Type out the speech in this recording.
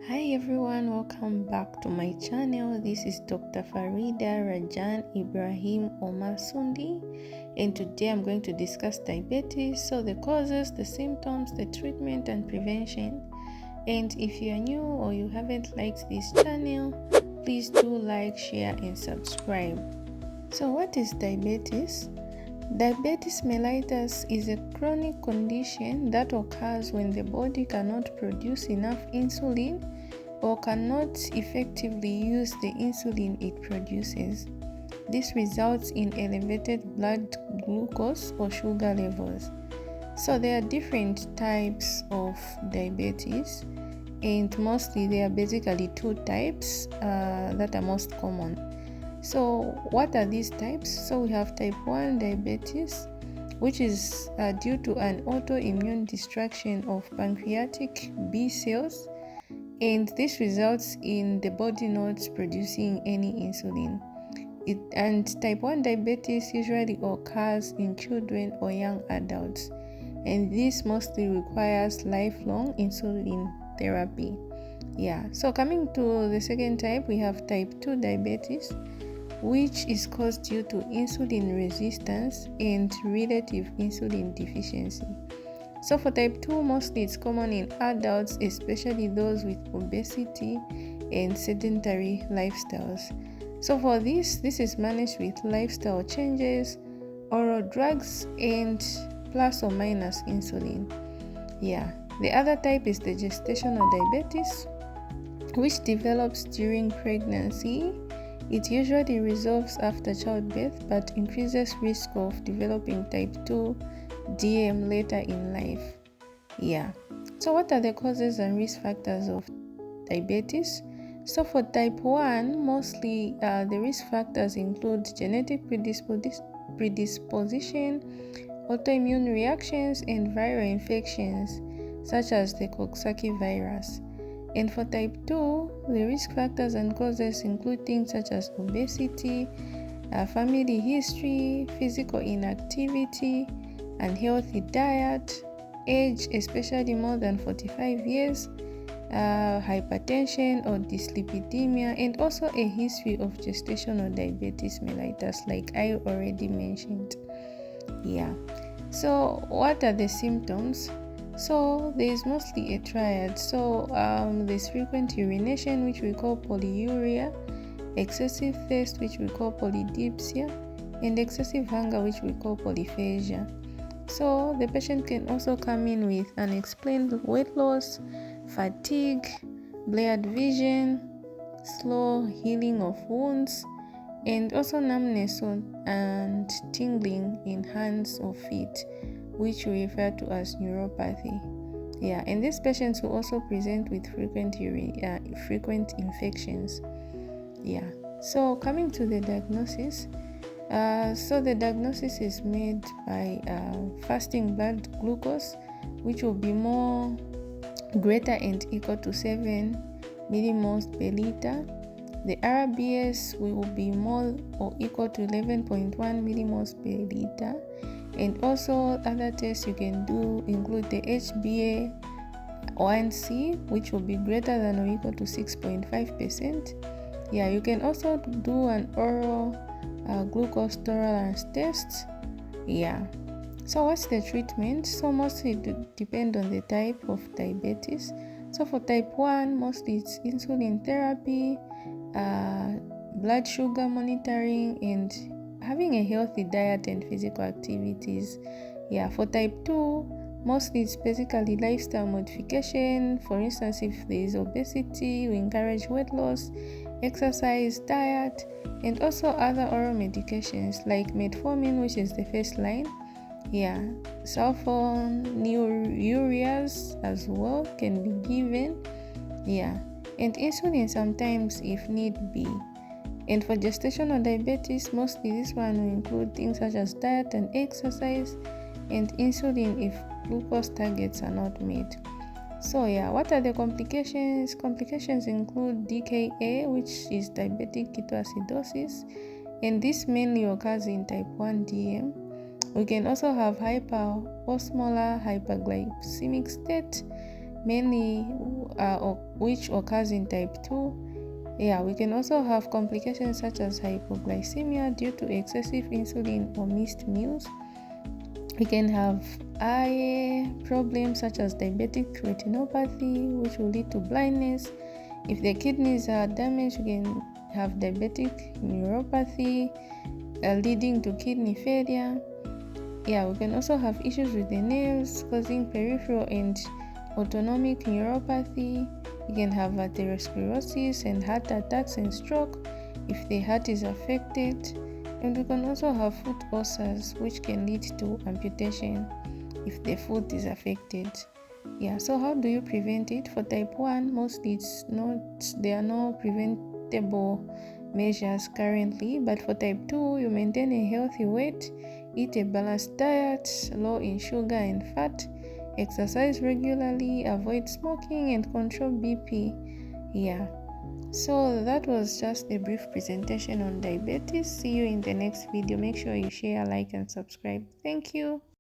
Hi everyone, welcome back to my channel. This is Dr. Farida Rajan Ibrahim Omar Sundi, and today I'm going to discuss diabetes, so the causes, the symptoms, the treatment and prevention. And if you are new or you haven't liked this channel, please do like, share and subscribe. So what is diabetes? Diabetes mellitus is a chronic condition that occurs when the body cannot produce enough insulin or cannot effectively use the insulin it produces. This results in elevated blood glucose or sugar levels. So there are different types of diabetes, and mostly there are basically two types that are most common. So what are these types? So we have type 1 diabetes, which is due to an autoimmune destruction of pancreatic B cells, and this results in the body not producing any insulin. And type 1 diabetes usually occurs in children or young adults, and this mostly requires lifelong insulin therapy. So coming to the second type, we have type 2 diabetes, which is caused due to insulin resistance and relative insulin deficiency. So for type 2, mostly it's common in adults, especially those with obesity and sedentary lifestyles. So for this is managed with lifestyle changes, oral drugs, and plus or minus insulin. The other type is the gestational diabetes, which develops during pregnancy. It usually resolves after childbirth but increases risk of developing type 2 DM later in life. So what are the causes and risk factors of diabetes? So for type 1, mostly the risk factors include genetic predisposition, autoimmune reactions, and viral infections such as the Coxsackie virus. And for type 2, the risk factors and causes include things such as obesity, family history, physical inactivity, unhealthy diet, age, especially more than 45 years, hypertension or dyslipidemia, and also a history of gestational diabetes mellitus, like I already mentioned. So what are the symptoms? So there is mostly a triad. So there's frequent urination, which we call polyuria, excessive thirst, which we call polydipsia, and excessive hunger, which we call polyphagia. So the patient can also come in with unexplained weight loss, fatigue, blurred vision, slow healing of wounds, and also numbness and tingling in hands or feet, which we refer to as neuropathy. And these patients will also present with frequent infections. So coming to the diagnosis, so the diagnosis is made by fasting blood glucose, which will be more greater and equal to 7 millimoles per liter. The RBS will be more or equal to 11.1 millimoles per liter. And also other tests you can do include the HbA1c, which will be greater than or equal to 6.5%. You can also do an oral glucose tolerance test. So what's the treatment? So mostly depend on the type of diabetes. So for type 1, mostly it's insulin therapy, blood sugar monitoring, and having a healthy diet and physical activities. For type 2, mostly it's basically lifestyle modification. For instance, if there is obesity, we encourage weight loss, exercise, diet, and also other oral medications like metformin, which is the first line. Sulfonylureas as well can be given. And insulin sometimes if need be. And for gestational diabetes, mostly this one will include things such as diet and exercise, and insulin if glucose targets are not met. So what are the complications? Complications include DKA, which is diabetic ketoacidosis, and this mainly occurs in type 1 DM. We can also have hyperosmolar hyperglycemic state, mainly which occurs in type 2. Yeah, we can also have complications such as hypoglycemia due to excessive insulin or missed meals. We can have eye problems such as diabetic retinopathy, which will lead to blindness. If the kidneys are damaged, we can have diabetic neuropathy, leading to kidney failure. Yeah, we can also have issues with the nerves, causing peripheral and autonomic neuropathy. We can have atherosclerosis and heart attacks and stroke if the heart is affected. And we can also have foot ulcers, which can lead to amputation if the foot is affected. Yeah, so how do you prevent it? For type 1, mostly there are no preventable measures currently, but for type 2, you maintain a healthy weight, eat a balanced diet, low in sugar and fat, exercise regularly, avoid smoking, and control BP. Yeah, so that was just a brief presentation on diabetes. See you in the next video. Make sure you share, like, and subscribe. Thank you.